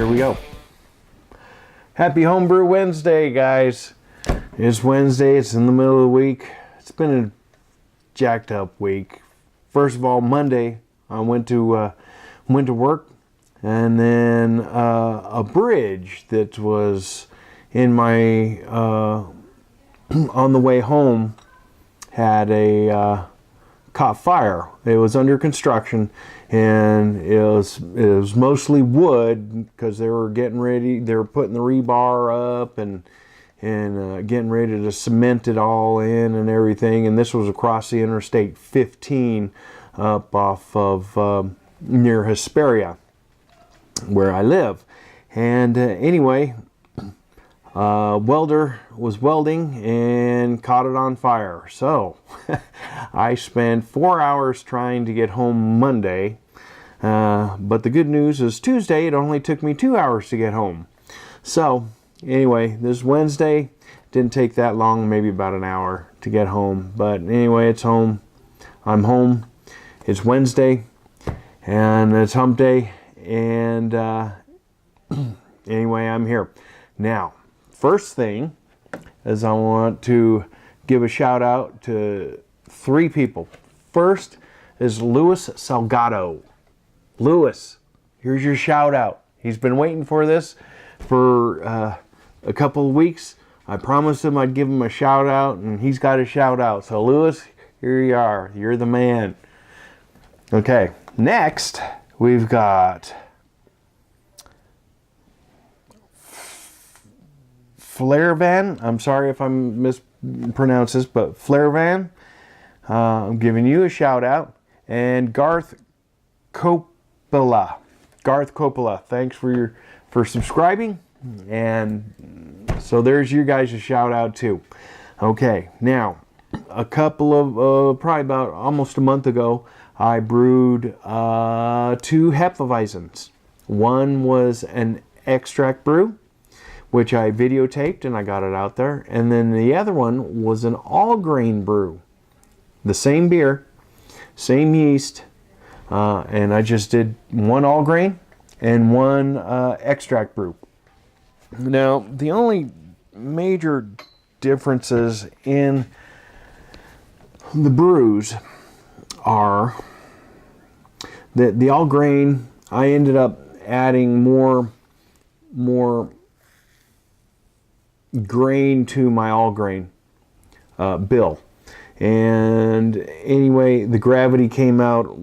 here we go. Happy Homebrew Wednesday, guys. It's Wednesday, it's in the middle of the week. It's been a jacked up week. First of all, Monday, I went to work, and then a bridge that was in my on the way home had a caught fire. It was under construction, and it was mostly wood because they were getting ready. They were putting the rebar up and getting ready to cement it all in and everything. And this was across the Interstate 15 up off of near Hesperia, where I live. And anyway, welder was welding and caught it on fire. So I spent 4 hours trying to get home Monday. But the good news is Tuesday, it only took me 2 hours to get home. So anyway, this Wednesday didn't take that long, maybe about an hour to get home. But anyway, it's home. I'm home. It's Wednesday, and it's hump day. And anyway, I'm here. Now, first thing is I want to give a shout out to 3 people. First is Luis Salgado. Luis, here's your shout out. He's been waiting for this for a couple of weeks. I promised him I'd give him a shout out, and he's got a shout out. So Luis, here you are. You're the man. Okay, next we've got Flairvan. I'm sorry if I mispronounce this, but Flairvan. I'm giving you a shout out. And Garth Coppola. Garth Coppola, thanks for subscribing. And so there's you guys a shout out too. Okay, now a couple of probably about almost a month ago, I brewed 2 Hefeweizens. One was an extract brew, which I videotaped and I got it out there. And then the other one was an all grain brew. The same beer, same yeast, and I just did one all grain and one extract brew. Now, the only major differences in the brews are that the all grain, I ended up adding more grain to my all grain bill. And anyway, the gravity came out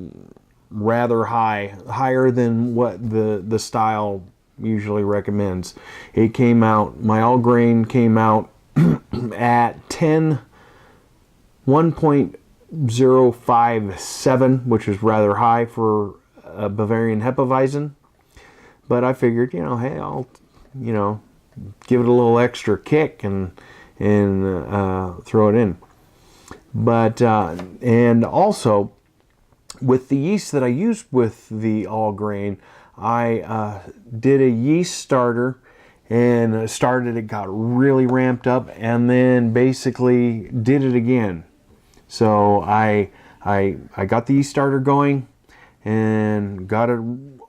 rather higher than what the style usually recommends. It came out, my all grain came out at 1.057, which is rather high for a Bavarian Hefeweizen. But I figured, hey, I'll, give it a little extra kick and throw it in. But and also with the yeast that I used with the all grain, I did a yeast starter and started it, got really ramped up, and then basically did it again. So I got the yeast starter going and got it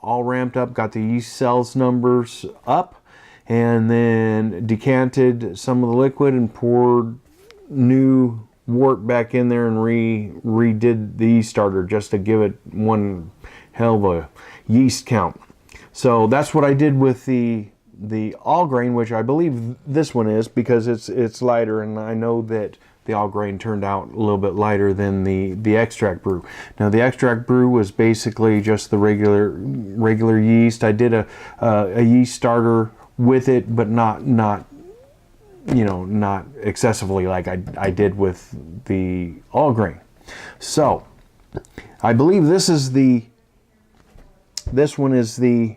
all ramped up, got the yeast cells numbers up, and then decanted some of the liquid and poured new wort back in there and redid the yeast starter just to give it one hell of a yeast count. So that's what I did with the all grain, which I believe this one is, because it's lighter, and I know that the all grain turned out a little bit lighter than the extract brew. Now the extract brew was basically just the regular yeast. I did a yeast starter with it, but not excessively like I did with the all grain. So I believe this one is the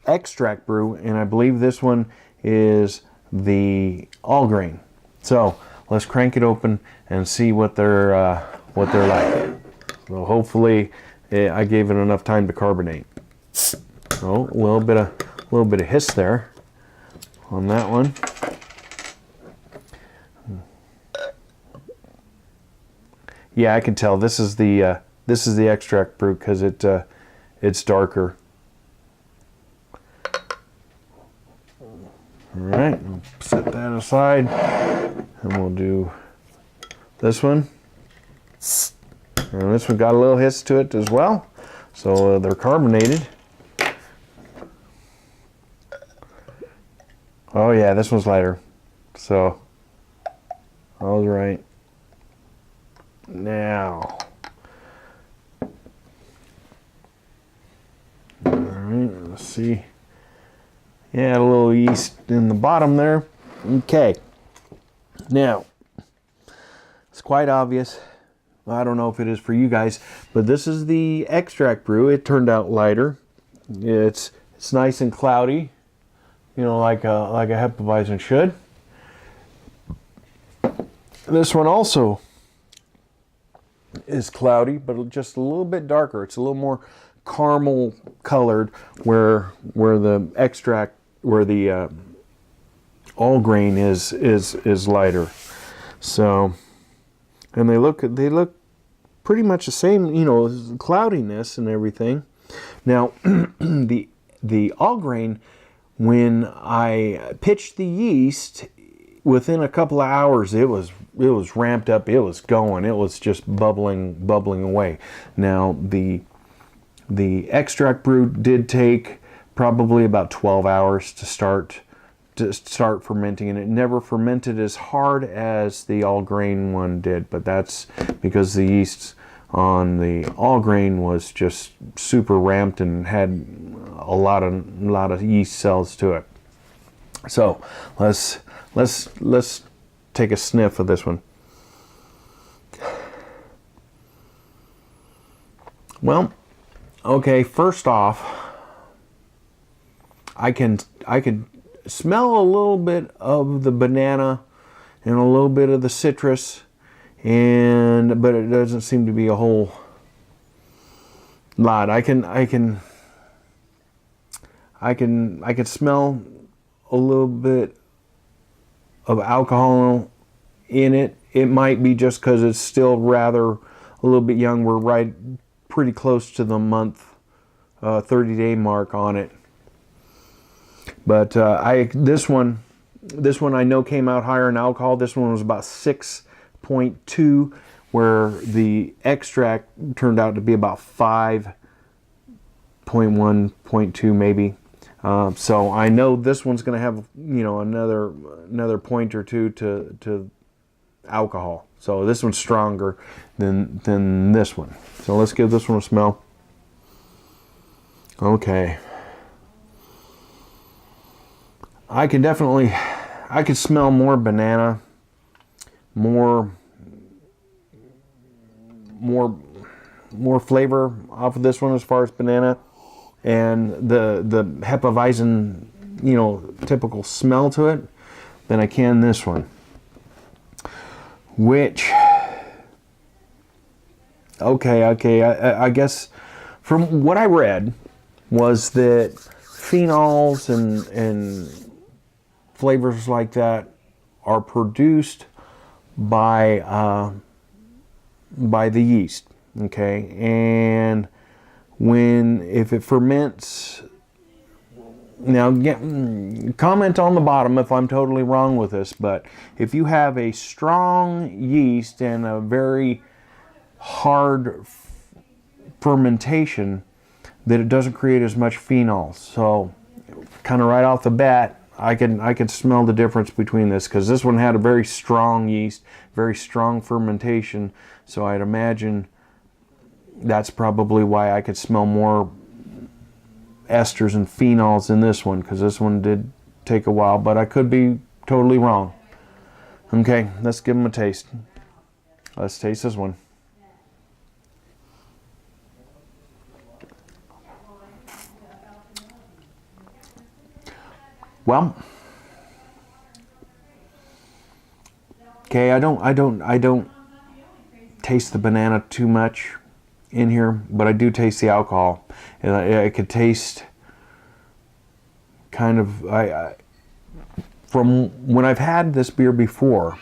extract brew, and I believe this one is the all grain. So let's crank it open and see what they're like. So hopefully I gave it enough time to carbonate. Oh, a little bit of hiss there on that one. Yeah, I can tell this is the extract brew because it's darker. right, set that aside, and we'll do this one. And this one got a little hiss to it as well, so they're carbonated. Oh yeah, this one's lighter. So I was right. Now, all right, let's see. Yeah, a little yeast in the bottom there. Okay. Now, it's quite obvious. I don't know if it is for you guys, but this is the extract brew. It turned out lighter. It's nice and cloudy, you know, like a Hefeweizen should. This one also is cloudy, but just a little bit darker. It's a little more caramel colored, where the extract, where the all grain is lighter. So, and they look pretty much the same, you know, cloudiness and everything. Now, the all grain, when I pitched the yeast, within a couple of hours, it was ramped up. It was going. It was just bubbling away. Now, the extract brew did take probably about 12 hours to start fermenting, and it never fermented as hard as the all grain one did, but that's because the yeast on the all grain was just super ramped and had a lot of yeast cells to it. So let's take a sniff of this one. Well, okay, first off, I could smell a little bit of the banana and a little bit of the citrus, but it doesn't seem to be a whole lot. I can smell a little bit of alcohol in it. It might be just because it's still rather a little bit young. We're right pretty close to the month 30-day mark on it. But this one I know came out higher in alcohol. This one was about 6.2, where the extract turned out to be about 5.1, 0.2 maybe. So I know this one's going to have, you know, another point or two to alcohol. So this one's stronger than this one. So let's give this one a smell. Okay. I could smell more banana, more flavor off of this one as far as banana, and the Hefeweizen, you know, typical smell to it, than I can this one. Which, okay, I guess from what I read was that phenols and flavors like that are produced by the yeast, okay? And if it ferments, now comment on the bottom if I'm totally wrong with this, but if you have a strong yeast and a very hard fermentation, that it doesn't create as much phenols. So kind of right off the bat, I can smell the difference between this, because this one had a very strong yeast, very strong fermentation. So I'd imagine that's probably why I could smell more esters and phenols in this one, because this one did take a while, but I could be totally wrong. Okay, let's give them a taste. Let's taste this one. Well, okay, I don't taste the banana too much in here, but I do taste the alcohol, and I could taste kind of from when I've had this beer before.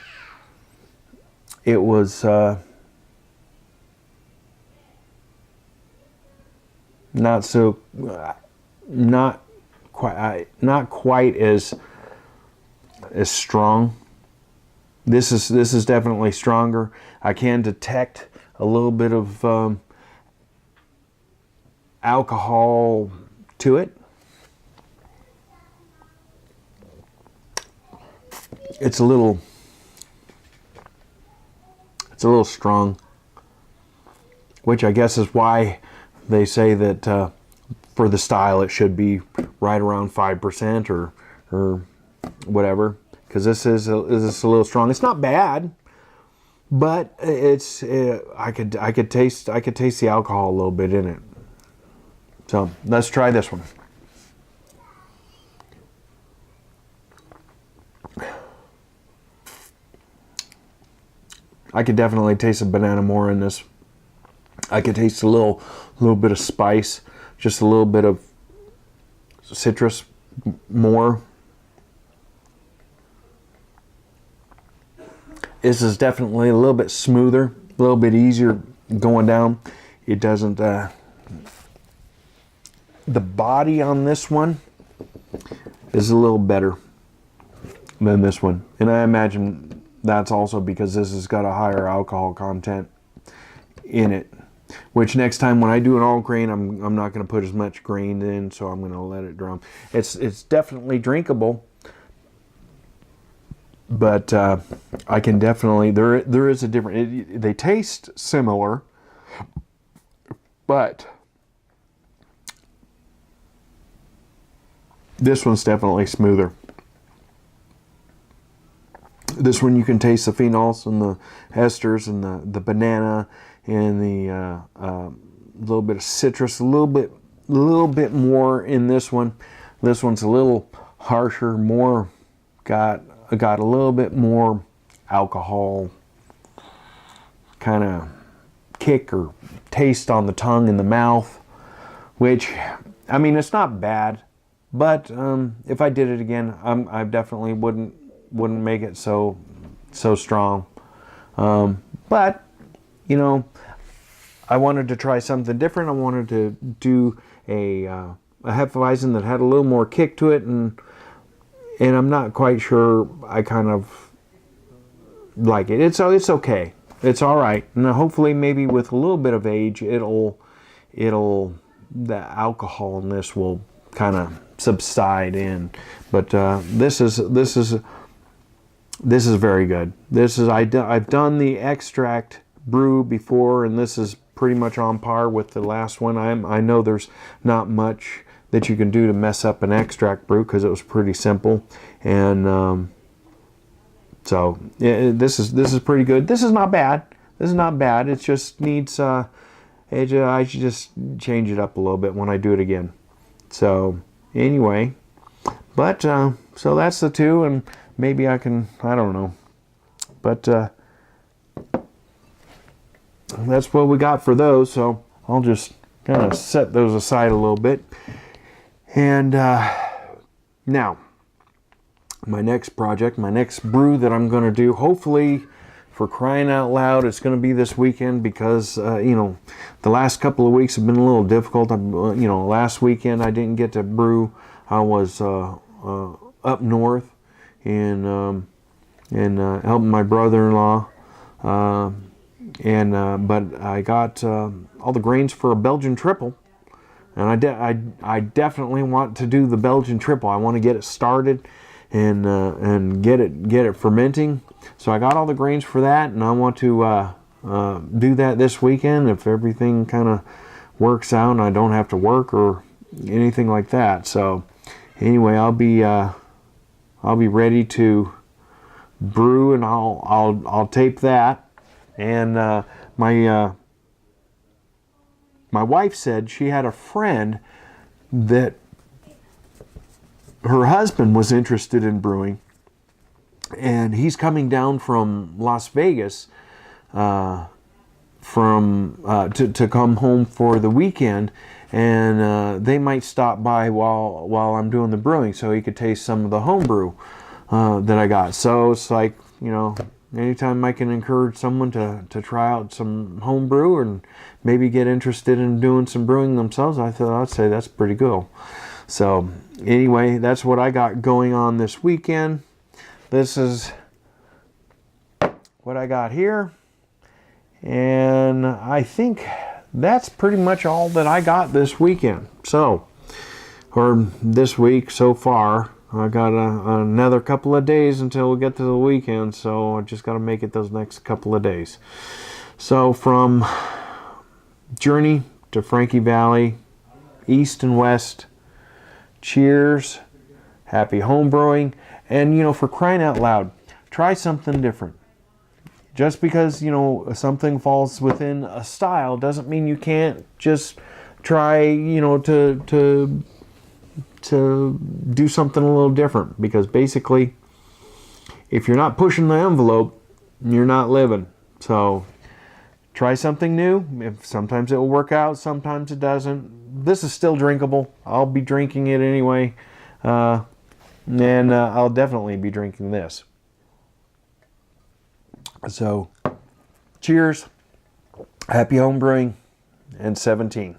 It was not quite as as strong. This is definitely stronger. I can detect a little bit of alcohol to it. It's a little strong, which I guess is why they say that for the style it should be right around 5% or whatever, because this is a little strong. It's not bad, but it's I could taste the alcohol a little bit in it. So let's try this one. I could definitely taste a banana more in this. I could taste a little bit of spice, just a little bit of citrus more. This is definitely a little bit smoother, a little bit easier going down. It doesn't, the body on this one is a little better than this one. And I imagine that's also because this has got a higher alcohol content in it. Which next time when I do an all grain, I'm not going to put as much grain in, so I'm going to let it drum. It's definitely drinkable, but I can definitely there is a different. They taste similar, but this one's definitely smoother. This one you can taste the phenols and the esters and the banana and the little bit of citrus, a little bit more in this one. This one's a little harsher, more got a little bit more alcohol kind of kick or taste on the tongue and the mouth, which, I mean, it's not bad, but if I did it again, I definitely wouldn't make it so strong. But you know, I wanted to try something different. I wanted to do a Hefeweizen that had a little more kick to it, and I'm not quite sure I kind of like it. It's okay. It's all right. And hopefully, maybe with a little bit of age, the alcoholness will kind of subside in. But this is very good. I've done the extract brew before, and this is pretty much on par with the last one. I know there's not much that you can do to mess up an extract brew because it was pretty simple, and so this is pretty good. This is not bad. It just needs I should just change it up a little bit when I do it again. So anyway, but so that's the two, and maybe I don't know, but that's what we got for those. So I'll just kind of set those aside a little bit. And now, my next project, my next brew that I'm going to do, hopefully, for crying out loud, it's going to be this weekend, because the last couple of weeks have been a little difficult. Last weekend I didn't get to brew. I was up north and helping my brother-in-law, but I got all the grains for a Belgian triple, and I definitely want to do the Belgian triple. I want to get it started and get it fermenting. So I got all the grains for that, and I want to do that this weekend if everything kind of works out and I don't have to work or anything like that. So anyway, I'll be ready to brew, and I'll tape that. And my wife said she had a friend that her husband was interested in brewing, and he's coming down from Las Vegas to come home for the weekend, and they might stop by while I'm doing the brewing, so he could taste some of the home brew that I got. So it's like, anytime I can encourage someone to try out some home brew and maybe get interested in doing some brewing themselves, I'd say that's pretty cool. So anyway, that's what I got going on this weekend. this is what I got here. And I think that's pretty much all that I got this weekend. So, or this week so far. I got another couple of days until we get to the weekend, so I just got to make it those next couple of days. So from Journey to Frankie Valley, east and west, cheers, happy home brewing, and you know, for crying out loud, try something different. Just because, you know, something falls within a style doesn't mean you can't just try, you know, to do something a little different, because basically if you're not pushing the envelope, you're not living. So try something new. If sometimes it will work out, sometimes it doesn't. This is still drinkable. I'll be drinking it anyway, and I'll definitely be drinking this. So cheers, happy home brewing, and 17.